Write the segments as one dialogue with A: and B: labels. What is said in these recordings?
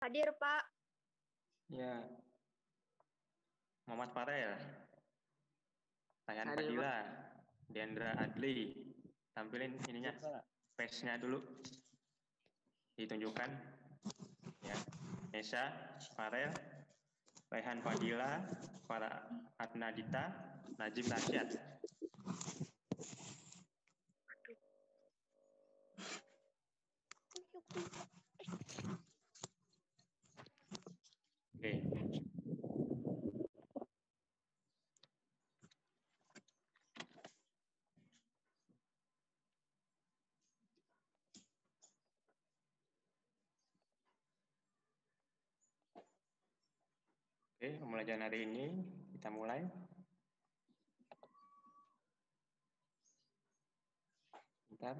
A: Hadir, Pak.
B: Ya, Muhammad Farel, Rayhan
C: Hadir,
B: Fadila,
C: Pak.
B: Dendra Adli. Tampilin ininya, page-nya dulu. Ditunjukkan. Ya, Nesa, Farel, Rayhan Fadila, Farah Adnadita, Najib Rasyad. Oke. Oke, pembelajaran hari ini kita mulai. Bentar.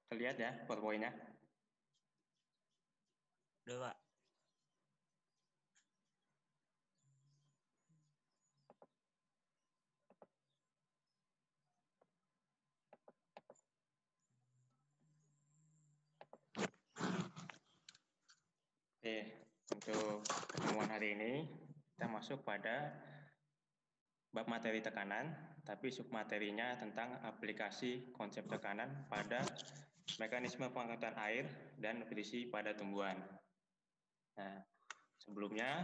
B: Terlihat ya PowerPoint-nya?
D: Udah, Pak.
B: Oke, untuk pertemuan hari ini kita masuk pada bab materi tekanan, tapi submaterinya tentang aplikasi konsep tekanan pada mekanisme pengangkatan air dan nutrisi pada tumbuhan. Nah, sebelumnya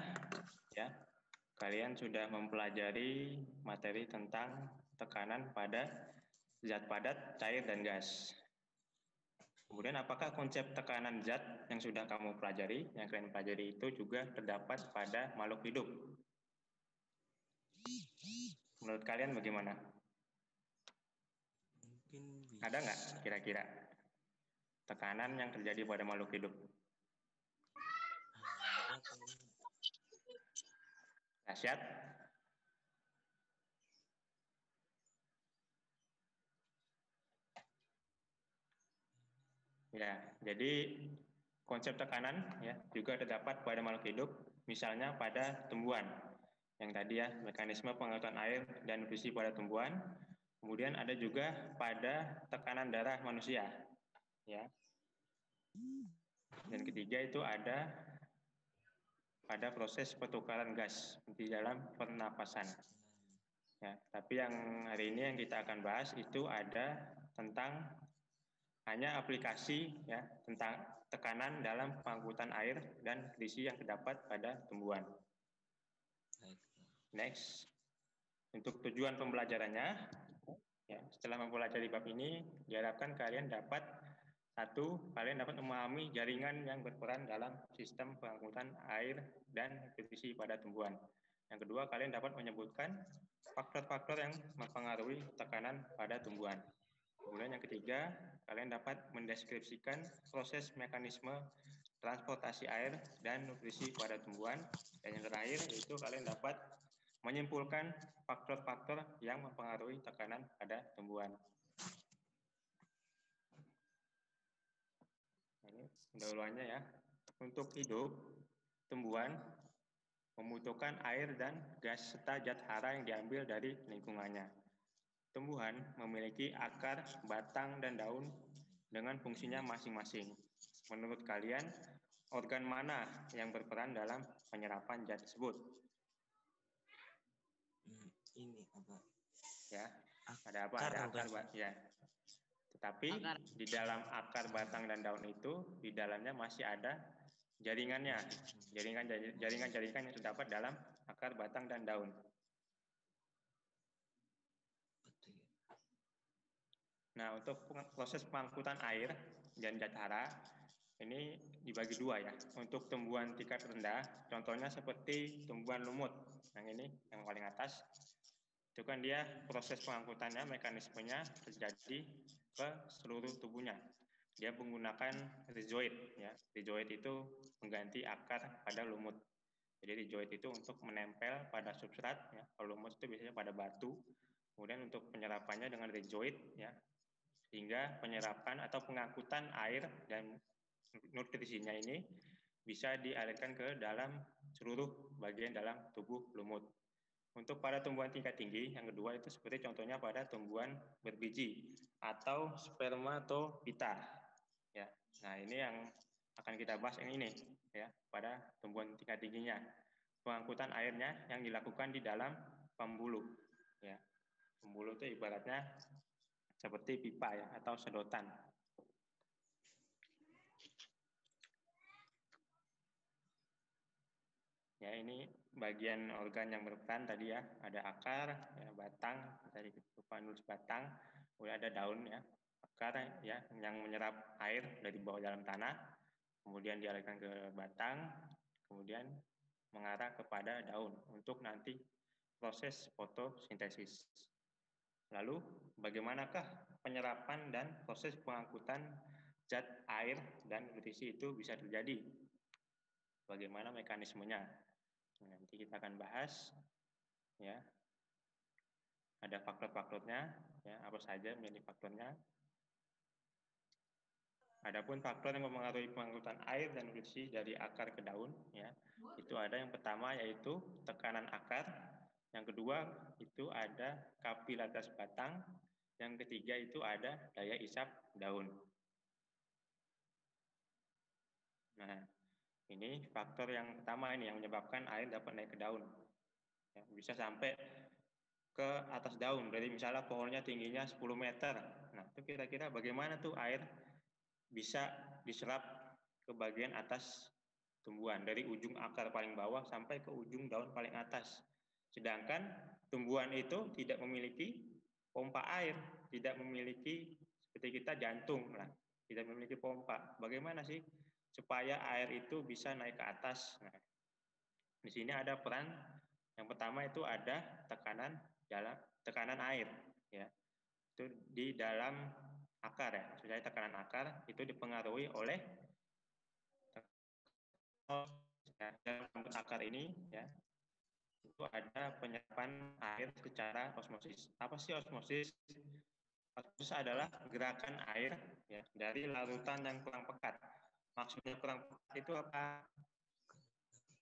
B: ya kalian sudah mempelajari materi tentang tekanan pada zat padat, cair, dan gas. Kemudian apakah konsep tekanan zat yang sudah kamu pelajari, yang kalian pelajari itu juga terdapat pada makhluk hidup? Menurut kalian bagaimana?
D: Mungkin bisa.
B: Ada nggak kira-kira tekanan yang terjadi pada makhluk hidup?
D: Ada kayaknya.
B: Rasyad? Ya, jadi konsep tekanan ya juga terdapat pada makhluk hidup, misalnya pada tumbuhan. Yang tadi ya, mekanisme pengangkutan air dan nutrisi pada tumbuhan. Kemudian ada juga pada tekanan darah manusia, ya. Dan ketiga itu ada pada proses pertukaran gas di dalam pernapasan. Ya, tapi yang hari ini yang kita akan bahas itu ada tentang hanya aplikasi ya tentang tekanan dalam pengangkutan air dan nutrisi yang terdapat pada tumbuhan. Next, untuk tujuan pembelajarannya, ya setelah mempelajari bab ini, diharapkan kalian dapat kalian dapat memahami jaringan yang berperan dalam sistem pengangkutan air dan nutrisi pada tumbuhan. Yang kedua, kalian dapat menyebutkan faktor-faktor yang mempengaruhi tekanan pada tumbuhan. Kemudian yang ketiga, kalian dapat mendeskripsikan proses mekanisme transportasi air dan nutrisi pada tumbuhan. Dan yang terakhir, yaitu kalian dapat menyimpulkan faktor-faktor yang mempengaruhi tekanan pada tumbuhan. Ini pendahuluannya ya. Untuk hidup, tumbuhan membutuhkan air dan gas serta zat hara yang diambil dari lingkungannya. Tumbuhan memiliki akar, batang, dan daun dengan fungsinya masing-masing. Menurut kalian, organ mana yang berperan dalam penyerapan zat tersebut?
D: Ini apa?
B: Ya, ada apa?
D: Akar,
B: Ada akar,
D: bukan?
B: ya. Tetapi
C: Akar.
B: di dalam akar, batang, dan daun itu, di dalamnya masih ada jaringannya. Jaringan-jaringan yang terdapat dalam akar, batang, dan daun. Nah, untuk proses pengangkutan air dan zat hara ini dibagi dua ya. Untuk tumbuhan tingkat rendah, contohnya seperti tumbuhan lumut. Yang ini, yang paling atas, itu kan dia proses pengangkutannya, mekanismenya terjadi ke seluruh tubuhnya. Dia menggunakan rizoid ya. Rizoid itu mengganti akar pada lumut. Jadi rizoid itu untuk menempel pada substrat ya. Kalau lumut itu biasanya pada batu. Kemudian untuk penyerapannya dengan rizoid ya, sehingga penyerapan atau pengangkutan air dan nutrisinya ini bisa dialirkan ke dalam seluruh bagian dalam tubuh lumut. Untuk pada tumbuhan tingkat tinggi, yang kedua itu seperti contohnya pada tumbuhan berbiji atau spermatofita. Ya, nah ini yang akan kita bahas yang ini ya, pada tumbuhan tingkat tingginya. Pengangkutan airnya yang dilakukan di dalam pembuluh. Ya, pembuluh itu ibaratnya seperti pipa ya atau sedotan. Ya, ini bagian organ yang berperan tadi ya, ada akar, ya, batang, tadi lupa nulis batang, kemudian ada daun ya, akar ya yang menyerap air dari bawah dalam tanah, kemudian dialirkan ke batang, kemudian mengarah kepada daun untuk nanti proses fotosintesis. Lalu bagaimanakah penyerapan dan proses pengangkutan zat air dan nutrisi itu bisa terjadi? Bagaimana mekanismenya? Nanti kita akan bahas ya. Ada faktor-faktornya ya, apa saja menjadi faktornya. Adapun faktor yang mempengaruhi pengangkutan air dan nutrisi dari akar ke daun ya, itu ada yang pertama yaitu tekanan akar, yang kedua itu ada kapilaritas batang, yang ketiga itu ada daya isap daun. Nah, ini faktor yang pertama ini yang menyebabkan air dapat naik ke daun. Ya, bisa sampai ke atas daun, dari misalnya pohonnya tingginya 10 meter. Nah, itu kira-kira bagaimana tuh air bisa diserap ke bagian atas tumbuhan, dari ujung akar paling bawah sampai ke ujung daun paling atas. Sedangkan tumbuhan itu tidak memiliki pompa air, tidak memiliki seperti kita jantung lah, tidak memiliki pompa. Bagaimana sih supaya air itu bisa naik ke atas? Nah, di sini ada peran yang pertama itu ada tekanan air ya. Itu di dalam akar ya. Maksudnya tekanan akar itu dipengaruhi oleh dalam akar ini ya. Itu ada penyerapan air secara osmosis. Apa sih osmosis? Osmosis adalah gerakan air ya dari larutan yang kurang pekat. Maksudnya kurang pekat itu apa?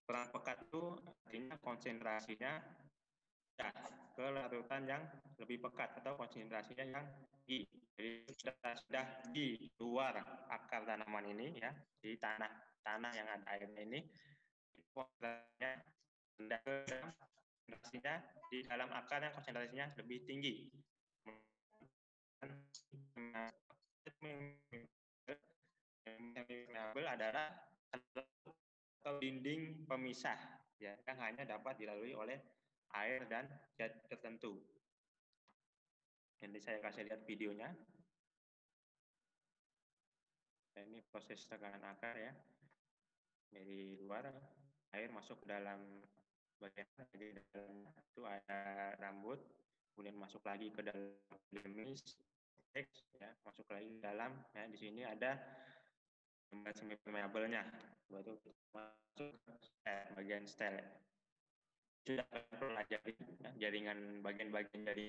B: Kurang pekat itu artinya konsentrasinya ya, ke larutan yang lebih pekat atau konsentrasinya yang tinggi. Jadi sudah di luar akar tanaman ini ya, di tanah yang ada airnya ini, konsentrasinya di dalam akar yang konsentrasinya lebih tinggi. Permeabel adalah atau dinding pemisah ya, yang hanya dapat dilalui oleh air dan zat tertentu. Nanti saya kasih lihat videonya. Nah, ini proses tekanan akar ya. Dari luar air masuk ke dalam bagian di dalam itu ada rambut, kemudian masuk lagi ke dalam epidermis, ya, masuk lagi ke dalam. Ya, di sini ada semi permeabelnya, baru masuk ke bagian stel. Sudah pelajari ya, jaringan bagian-bagian dari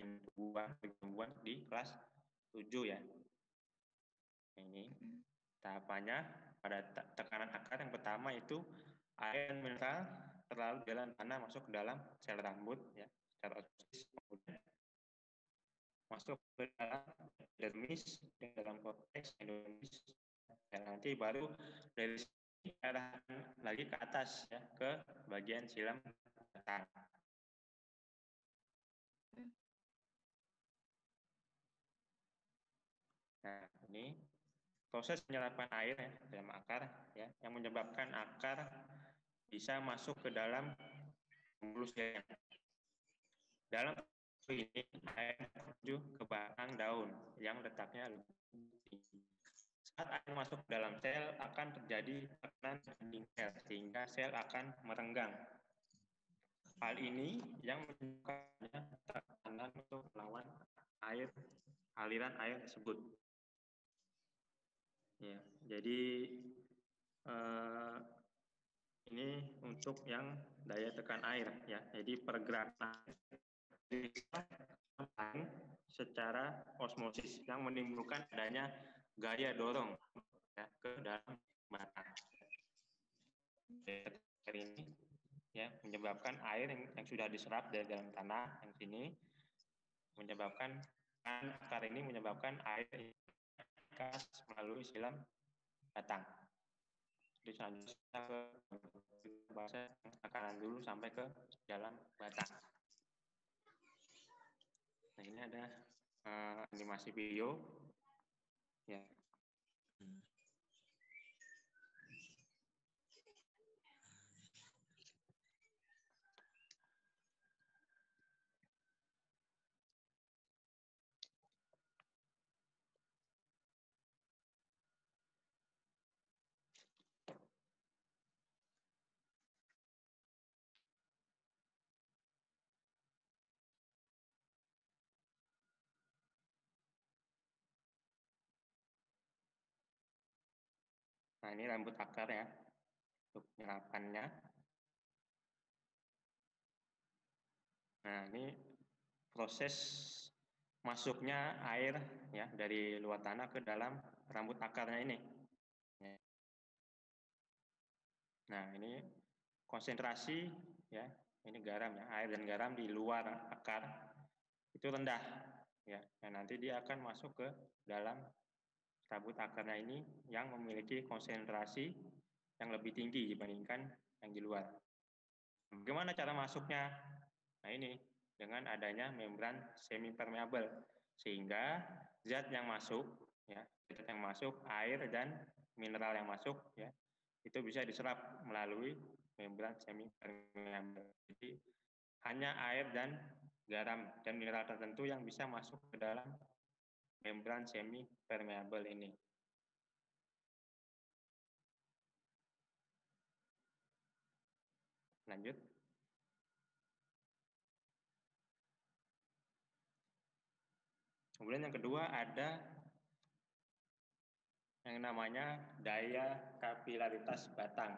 B: tumbuhan di kelas 7 ya. Ini tahapannya pada tekanan akar yang pertama itu air mineral terlalu dalam tanah masuk ke dalam sel rambut ya, secara otomatis kemudian masuk ke dalam epidermis, ke dalam korteks endodermis, dan nanti baru dari sini arahkan lagi ke atas ya, ke bagian silam batang. Nah, ini proses penyerapan air ya, dalam akar ya, yang menyebabkan akar bisa masuk ke dalam pembuluh sel. Dalam ini air menuju ke batang daun yang letaknya lebih tinggi. Saat air masuk ke dalam sel akan terjadi tekanan dinding sel sehingga sel akan merenggang. Hal ini yang menyebabkan tekanan untuk melawan aliran air tersebut. Ya, jadi ini untuk yang daya tekan air ya. Jadi pergerakan secara osmosis yang menimbulkan adanya gaya dorong ya, ke dalam batang. Air ini ya menyebabkan air yang sudah diserap dari dalam tanah yang sini menyebabkan akar ini menyebabkan air gas melalui silam batang. Jadi selanjutnya ke bahasa akaran dulu sampai ke dalam batang. Nah ini ada animasi video ya. Nah ini rambut akar ya untuk penyerapannya. Nah ini proses masuknya air ya dari luar tanah ke dalam rambut akarnya ini. Nah ini konsentrasi ya ini garam ya air dan garam di luar akar itu rendah ya. Nah nanti dia akan masuk ke dalam rambut akarnya ini yang memiliki konsentrasi yang lebih tinggi dibandingkan yang di luar. Bagaimana cara masuknya? Nah ini dengan adanya membran semi-permeable sehingga zat yang masuk ya, zat yang masuk air dan mineral yang masuk ya itu bisa diserap melalui membran semi-permeable. Jadi hanya air dan garam dan mineral tertentu yang bisa masuk ke dalam membran semi-permeable ini. Lanjut. Kemudian yang kedua ada yang namanya daya kapilaritas batang.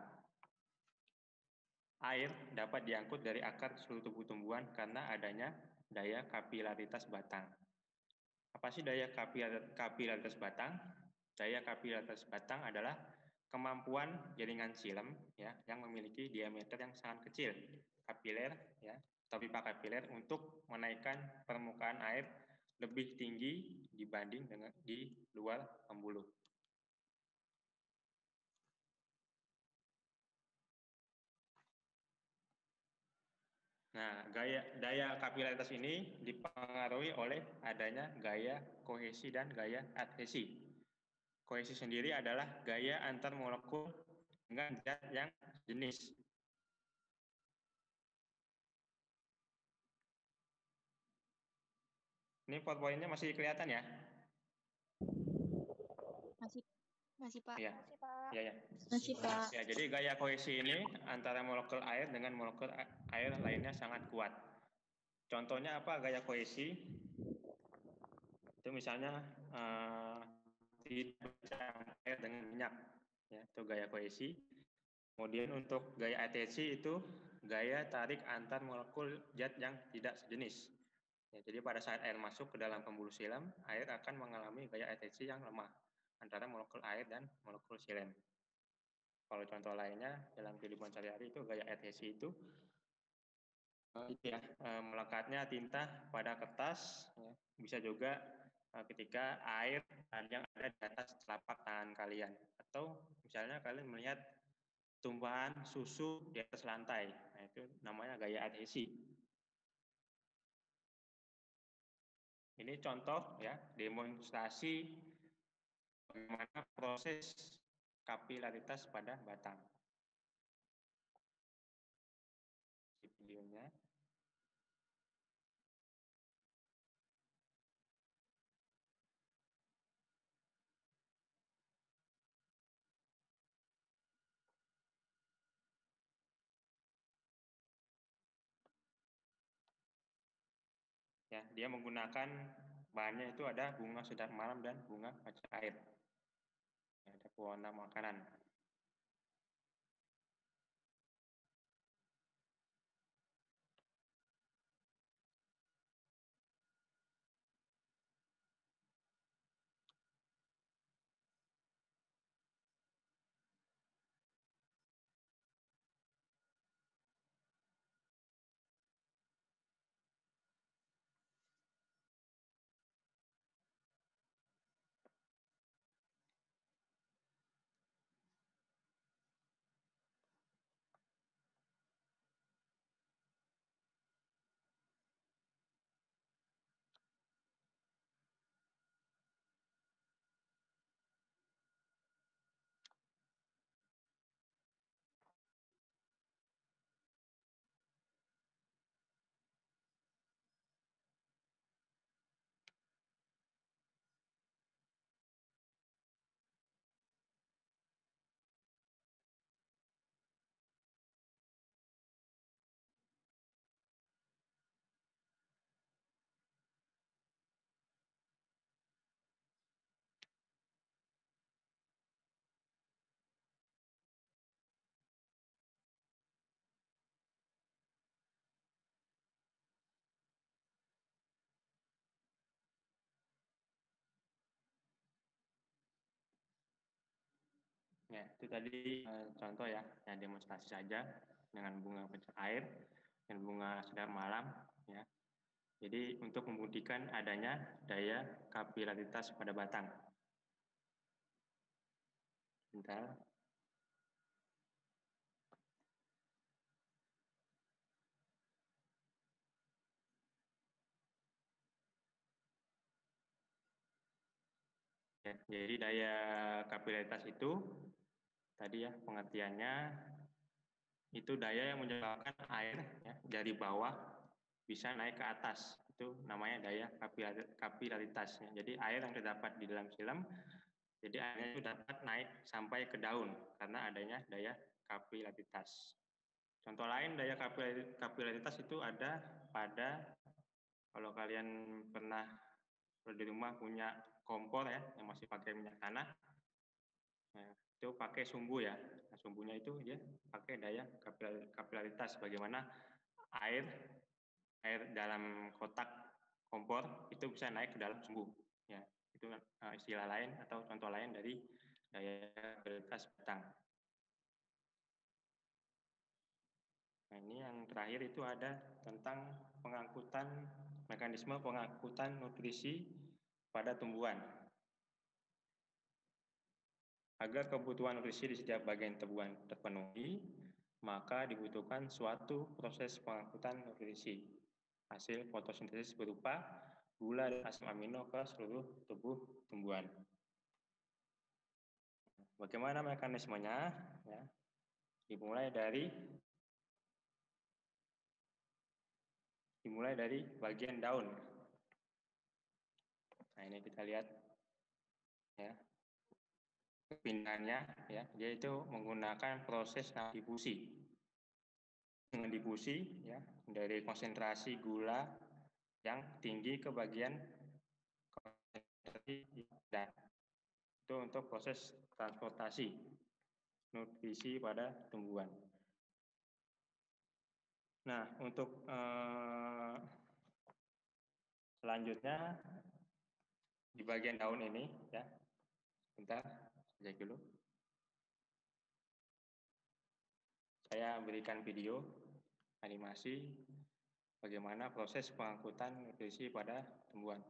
B: Air dapat diangkut dari akar ke seluruh tubuh tumbuhan karena adanya daya kapilaritas batang. Apa sih daya kapilaritas batang? Daya kapilaritas batang adalah kemampuan jaringan silem ya yang memiliki diameter yang sangat kecil, kapiler ya, atau pipa kapiler untuk menaikkan permukaan air lebih tinggi dibanding dengan di luar pembuluh. Nah, daya kapilaritas ini dipengaruhi oleh adanya gaya kohesi dan gaya adhesi. Kohesi sendiri adalah gaya antar molekul dengan zat yang jenis. Ini PowerPoint-nya masih kelihatan ya?
A: Masih Pak.
B: Iya.
A: Masih Pak.
B: Ya, ya.
A: Masih Pak.
B: Ya, jadi gaya kohesi ini antara molekul air dengan molekul air lainnya sangat kuat. Contohnya apa gaya kohesi? Itu misalnya tidak bercampur dengan minyak, ya, itu gaya kohesi. Kemudian untuk gaya adhesi itu gaya tarik antar molekul zat yang tidak sejenis. Ya, jadi pada saat air masuk ke dalam pembuluh silam, air akan mengalami gaya adhesi yang lemah antara molekul air dan molekul silem. Kalau contoh lainnya dalam kehidupan sehari-hari itu gaya adhesi itu melekatnya tinta pada kertas, ya. Bisa juga ketika air yang ada di atas telapak tangan kalian, atau misalnya kalian melihat tumpahan susu di atas lantai, nah itu namanya gaya adhesi. Ini contoh ya demonstrasi bagaimana proses kapilaritas pada batang. Di videonya. Ya, dia menggunakan bahannya itu ada bunga sedap malam dan bunga kaca air. Ada pewarna makanan. Ya, itu tadi contoh ya, demonstrasi saja dengan bunga pencur air dan bunga sedar malam ya. Jadi untuk membuktikan adanya daya kapilaritas pada batang. Bentar. Ya, jadi daya kapilaritas itu tadi ya pengertiannya itu daya yang menyebabkan air ya, dari bawah bisa naik ke atas. Itu namanya daya kapilaritas. Ya. Jadi air yang terdapat di dalam silam, jadi airnya itu dapat naik sampai ke daun karena adanya daya kapilaritas. Contoh lain daya kapilaritas itu ada pada, kalau kalian pernah di rumah punya kompor ya yang masih pakai minyak tanah, nah, itu pakai sumbu ya. Nah, sumbunya itu dia pakai daya kapilaritas, bagaimana air dalam kotak kompor itu bisa naik ke dalam sumbu ya. Itu istilah lain atau contoh lain dari daya kapilaritas batang. Nah, ini yang terakhir itu ada tentang mekanisme pengangkutan nutrisi pada tumbuhan. Agar kebutuhan nutrisi di setiap bagian tumbuhan terpenuhi, maka dibutuhkan suatu proses pengangkutan nutrisi. Hasil fotosintesis berupa gula dan asam amino ke seluruh tubuh tumbuhan. Bagaimana mekanismenya? Ya, dimulai dari bagian daun. Nah, ini kita lihat ya. Kepindahannya ya, yaitu menggunakan proses difusi. Dengan difusi ya, dari konsentrasi gula yang tinggi ke bagian konsentrasi rendah. Itu untuk proses transportasi nutrisi pada tumbuhan. Nah, untuk selanjutnya di bagian daun ini ya, bentar saja dulu. Saya berikan video animasi bagaimana proses pengangkutan nutrisi pada tumbuhan.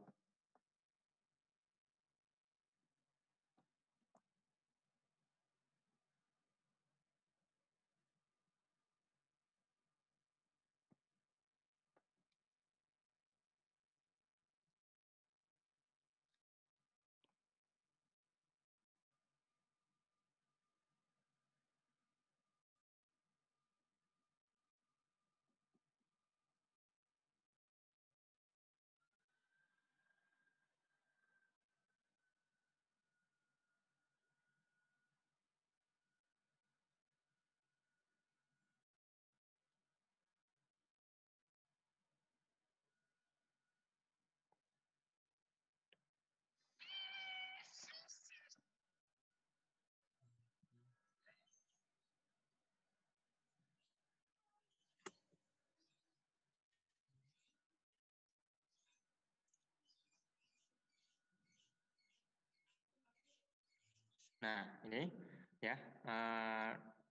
B: Nah, ini ya,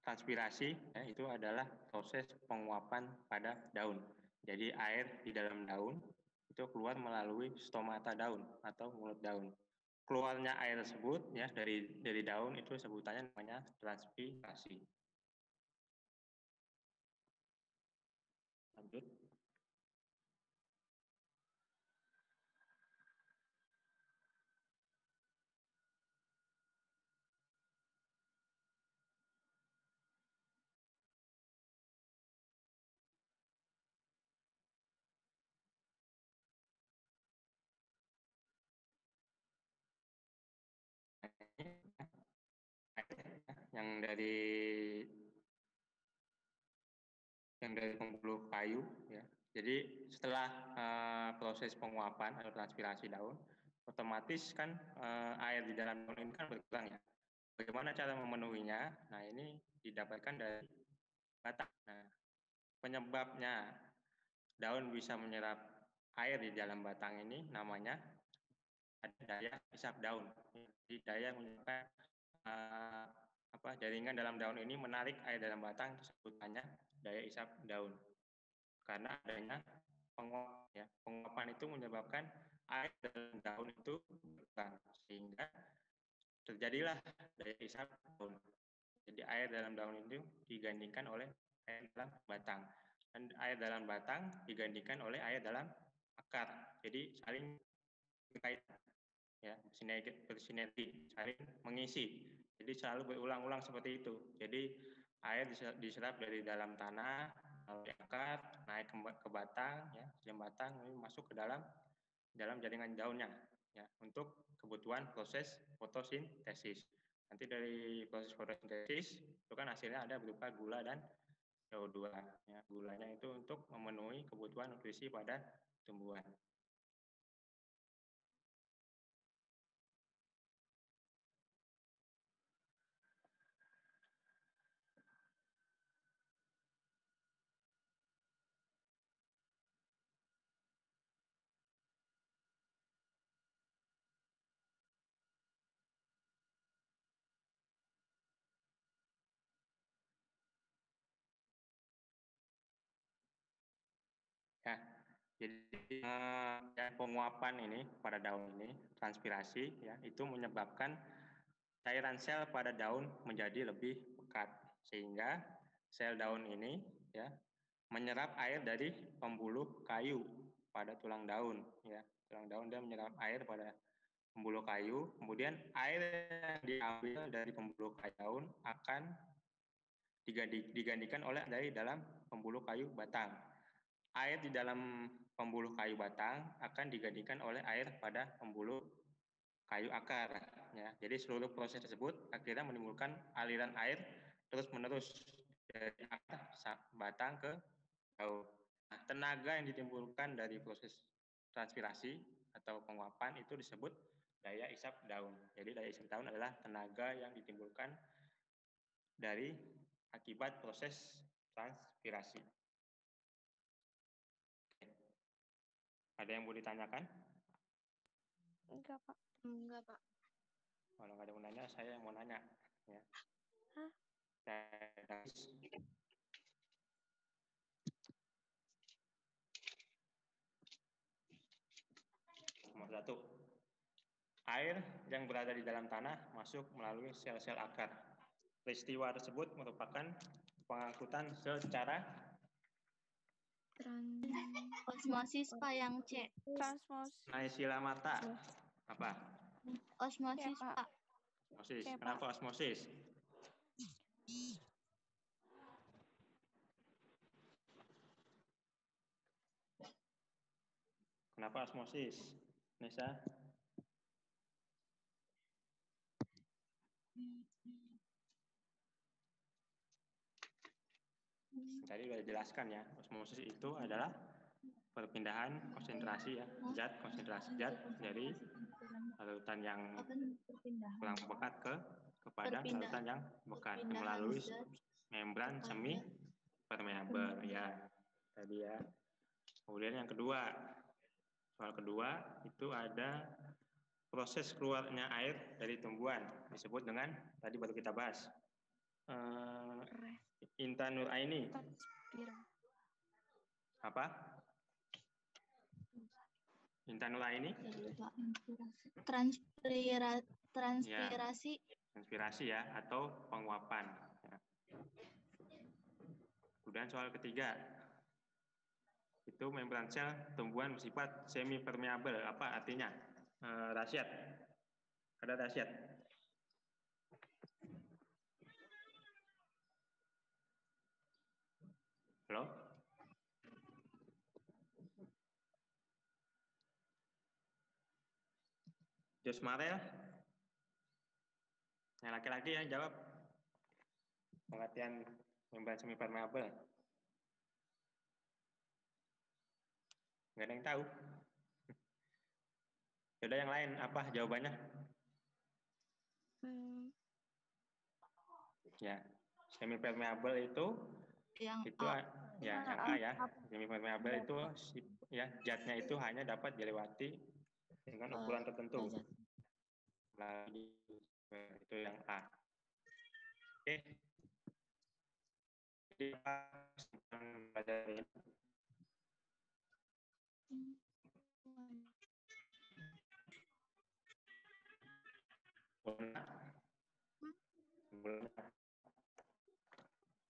B: transpirasi ya, itu adalah proses penguapan pada daun. Jadi air di dalam daun itu keluar melalui stomata daun atau mulut daun. Keluarnya air tersebut ya dari daun itu sebutannya namanya transpirasi. Lanjut. Yang dari pembuluh kayu ya. Jadi setelah proses penguapan atau transpirasi daun, otomatis kan air di dalam daun ini kan berkurang ya. Bagaimana cara memenuhinya? Nah, ini didapatkan dari batang. Nah, penyebabnya daun bisa menyerap air di dalam batang ini namanya ada daya hisap daun. Jadi daya menyebabkan jaringan dalam daun ini menarik air dalam batang, sebutannya daya isap daun. Karena adanya penguap, ya. Penguapan itu menyebabkan air dalam daun itu berkurang, sehingga terjadilah daya isap daun. Jadi air dalam daun itu digantikan oleh air dalam batang, dan air dalam batang digantikan oleh air dalam akar. Jadi saling berkaitan, ya, bersinergi, saling mengisi. Jadi selalu berulang-ulang seperti itu. Jadi air diserap dari dalam tanah, melalui akar, naik ke batang, ya, batang ini masuk ke dalam jaringan daunnya, ya, untuk kebutuhan proses fotosintesis. Nanti dari proses fotosintesis itu kan hasilnya ada berupa gula dan CO2. Ya, gulanya itu untuk memenuhi kebutuhan nutrisi pada tumbuhan. Ya, jadi penguapan ini pada daun ini, transpirasi, ya, itu menyebabkan cairan sel pada daun menjadi lebih pekat, sehingga sel daun ini, ya, menyerap air dari pembuluh kayu pada tulang daun, ya. Tulang daun dia menyerap air pada pembuluh kayu, kemudian air yang diambil dari pembuluh kayu daun akan digantikan oleh dari dalam pembuluh kayu batang. Air di dalam pembuluh kayu batang akan digantikan oleh air pada pembuluh kayu akar. Ya. Jadi seluruh proses tersebut akhirnya menimbulkan aliran air terus-menerus dari akar batang ke daun. Nah, tenaga yang ditimbulkan dari proses transpirasi atau penguapan itu disebut daya isap daun. Jadi daya isap daun adalah tenaga yang ditimbulkan dari akibat proses transpirasi. Ada yang mau ditanyakan?
A: Enggak, Pak. Enggak, Pak.
B: Kalau nggak ada yang mau nanya, saya yang mau nanya. Ya.
A: Hah?
B: Nomor 1. Air yang berada di dalam tanah masuk melalui sel-sel akar. Peristiwa tersebut merupakan pengangkutan secara
A: Osmosis, Pak, yang C.
C: Transmosis.
B: Naysila Marta. Apa?
A: Osmosis,
C: Pak.
A: Pak.
B: Osmosis.
C: Oke,
B: Kenapa
C: Pak.
B: osmosis? Kenapa osmosis? Nisa? Tadi sudah dijelaskan, ya. Osmosis itu adalah perpindahan konsentrasi, ya, konsentrasi zat dari larutan yang kurang pekat kepada larutan yang pekat melalui membran semi permeabel, ya. Tadi, ya. Kemudian yang kedua, soal kedua itu ada proses keluarnya air dari tumbuhan, disebut dengan tadi baru kita bahas Intan Nuraini. Apa? Intan Nuraini?
A: Transpirasi.
B: Ya, transpirasi, ya, atau penguapan. Ya. Kemudian soal ketiga, itu membran sel tumbuhan bersifat semi permeabel. Apa artinya? Rasyad. Ada Rasyad? Halo? Jos Marel? Yang laki-laki yang jawab. Pengertian membran semi permeabel. Nggak ada yang tahu. Sudah yang lain, apa jawabannya? Ya, semi permeabel itu
A: Yang
B: A. Ya, yang A, ya. Semi permeabel itu, ya, zatnya itu hanya dapat dilewati dengan ukuran tertentu. Itu yang A. Oke. Jadi belajar ini.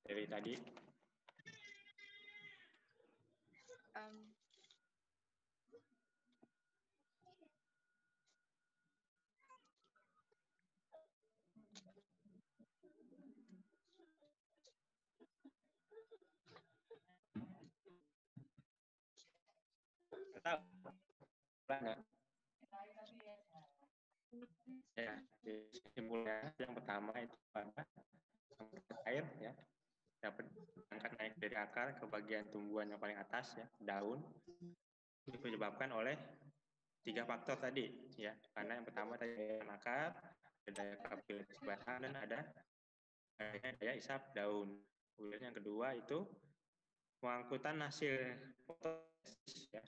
B: Dari tadi. Ya, simpulnya yang pertama itu apa? Air ya, dapat angkat naik dari akar ke bagian tumbuhan yang paling atas ya, daun. Itu disebabkan oleh 3 faktor tadi ya, karena yang pertama tadi akar, ada daya kapilaritas batang, dan ada daya isap daun. Kemudian yang kedua itu pengangkutan hasil fotosintesis ya,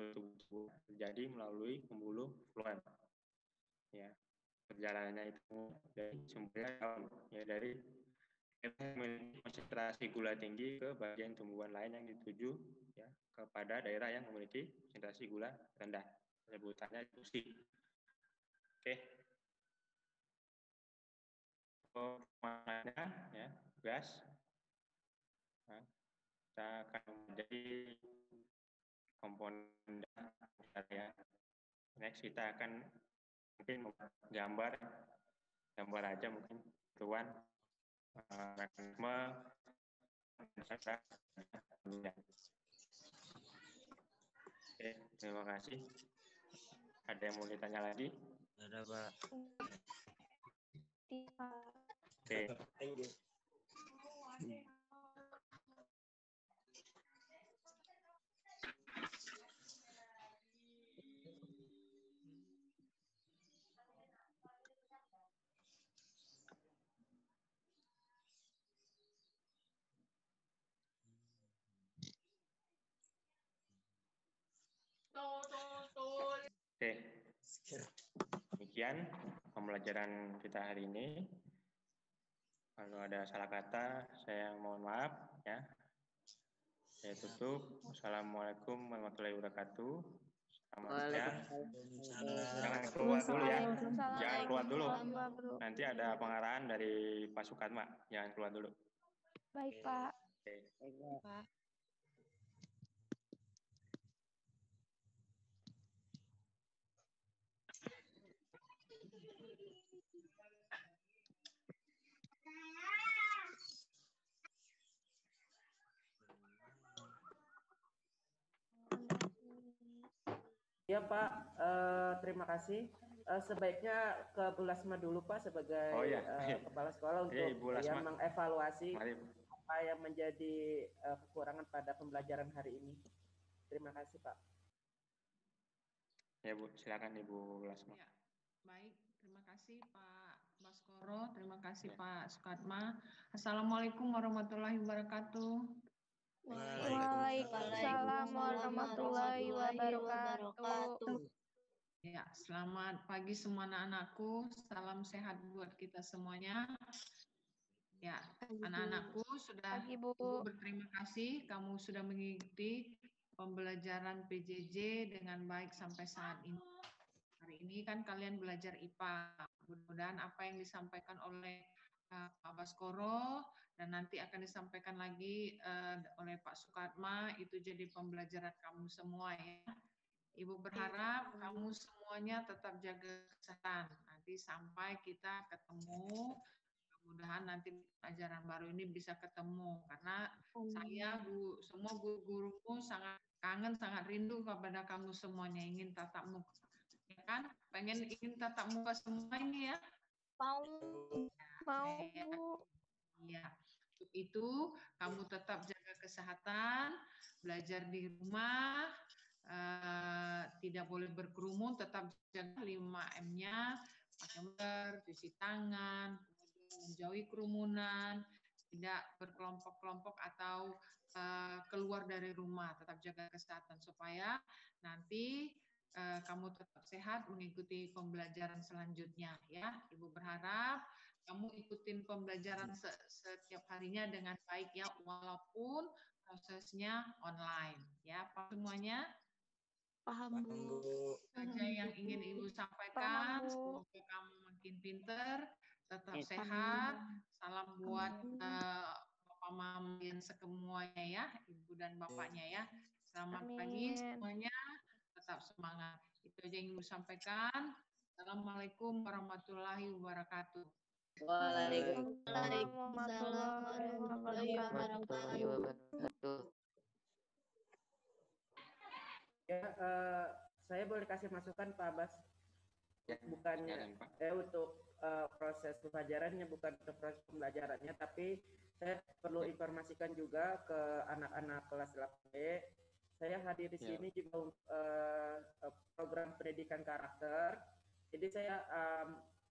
B: tubuh terjadi melalui pembuluh fluem. Ya, perjalanannya itu dari sumbernya daun ya, dari konsentrasi gula tinggi ke bagian tumbuhan lain yang dituju ya kepada daerah yang memiliki konsentrasi gula rendah, sebutannya difusi. Oke. Mana ya, gas. Nah, kita akan menjadi komponen ya. Next kita akan mungkin gambar aja mungkin tuan mekanisme. Oke, terima kasih. Ada yang mau ditanya lagi?
D: Ada, Pak.
B: Oke.
D: Thank you.
B: Oke, demikian pembelajaran kita hari ini. Kalau ada salah kata, saya mohon maaf ya. Saya tutup. Wassalamualaikum warahmatullahi wabarakatuh. Selamat siang. Jangan keluar dulu ya. Jangan keluar dulu. Nanti ada pengarahan dari Pak Sukatma. Jangan keluar dulu.
C: Baik, Pak.
B: Oke.
C: Pak.
E: Ya Pak, terima kasih. Sebaiknya ke Bu Lasma dulu Pak sebagai kepala sekolah untuk yang mengevaluasi apa yang menjadi kekurangan pada pembelajaran hari ini. Terima kasih Pak.
B: Ya Bu, silakan Ibu Lasma.
F: Ya, baik, terima kasih Pak Baskoro, terima kasih Pak Sukatma. Assalamualaikum warahmatullahi wabarakatuh.
C: Waalaikumsalam warahmatullahi wabarakatuh.
F: Ya, selamat pagi semua anak-anakku. Salam sehat buat kita semuanya. Ya, anak-anakku sudah Ibu berterima kasih kamu sudah mengikuti pembelajaran PJJ dengan baik sampai saat ini. Hari ini kan kalian belajar IPA. Mudah-mudahan apa yang disampaikan oleh Pak Baskoro dan nanti akan disampaikan lagi oleh Pak Sukatma itu jadi pembelajaran kamu semua ya. Ibu berharap kamu semuanya tetap jaga kesehatan nanti sampai kita ketemu. Mudah-mudahan nanti pelajaran baru ini bisa ketemu karena saya semua guru-gurumu sangat kangen, sangat rindu kepada kamu semuanya, ingin tatap muka. Ya kan? Ingin tatap muka semua ini ya. Mau. Ya. Untuk itu kamu tetap jaga kesehatan, belajar di rumah, tidak boleh berkerumun, tetap jaga 5M-nya, pakai masker, cuci tangan, kemudian menjauhi kerumunan, tidak berkelompok-kelompok atau keluar dari rumah, tetap jaga kesehatan supaya nanti kamu tetap sehat mengikuti pembelajaran selanjutnya ya. Ibu berharap kamu ikutin pembelajaran setiap harinya dengan baik ya, walaupun prosesnya online. Ya, Pak semuanya?
A: Paham, Bu.
F: Saja yang ingin Ibu sampaikan, semoga kamu makin pinter, tetap sehat. Salam buat Bapak Mama yang semuanya ya, Ibu dan Bapaknya ya. Selamat pagi semuanya, tetap semangat. Itu aja yang Ibu sampaikan. Assalamualaikum warahmatullahi wabarakatuh.
A: Waalaikumsalam warahmatullahi wabarakatuh.
E: Ya, saya boleh kasih masukan Pak Abbas? Bukannya untuk proses pembelajarannya, bukan untuk proses pembelajarannya, tapi saya perlu informasikan juga ke anak-anak kelas 8B. Saya hadir di sini juga program pendidikan karakter. Jadi saya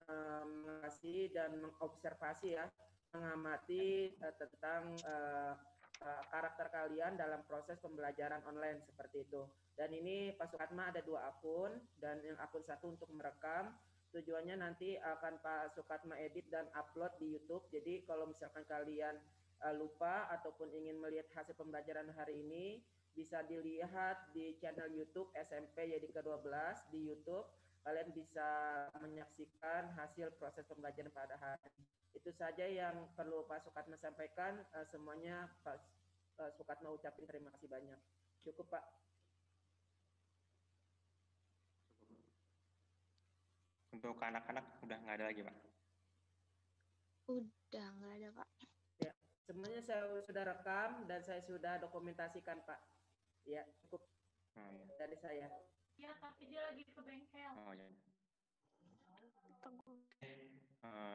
E: mengasih dan mengobservasi ya, mengamati tentang karakter kalian dalam proses pembelajaran online seperti itu. Dan ini Pak Sukatma ada 2 akun, dan yang akun 1 untuk merekam. Tujuannya nanti akan Pak Sukatma edit dan upload di YouTube. Jadi kalau misalkan kalian lupa ataupun ingin melihat hasil pembelajaran hari ini, bisa dilihat di channel YouTube SMP YD ke-12 di YouTube. Kalian bisa menyaksikan hasil proses pembelajaran pada hari ini. Itu saja yang perlu Pak Sukatma sampaikan. Semuanya Pak Sukatma ucapin terima kasih banyak. Cukup Pak.
B: Untuk anak-anak udah nggak ada lagi Pak?
A: Udah nggak ada Pak.
E: Ya, semuanya saya sudah rekam dan saya sudah dokumentasikan Pak. Ya, cukup dari saya.
F: Ya, tapi dia lagi ke bengkel.
B: Oh ya.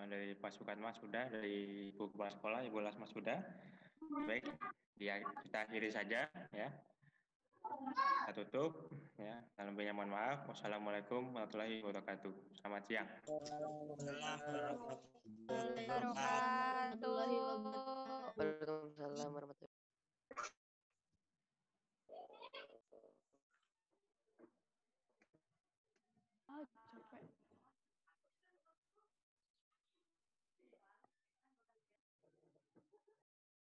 B: Dari Pak Sukatma sudah, dari Ibu Kepala Sekolah, Ibu Lasma sudah. Baik, kita akhiri saja ya. Kita tutup ya. Dalam banyak mohon maaf. Wassalamualaikum warahmatullahi wabarakatuh. Selamat siang.
G: Waalaikumsalam warahmatullahi wabarakatuh.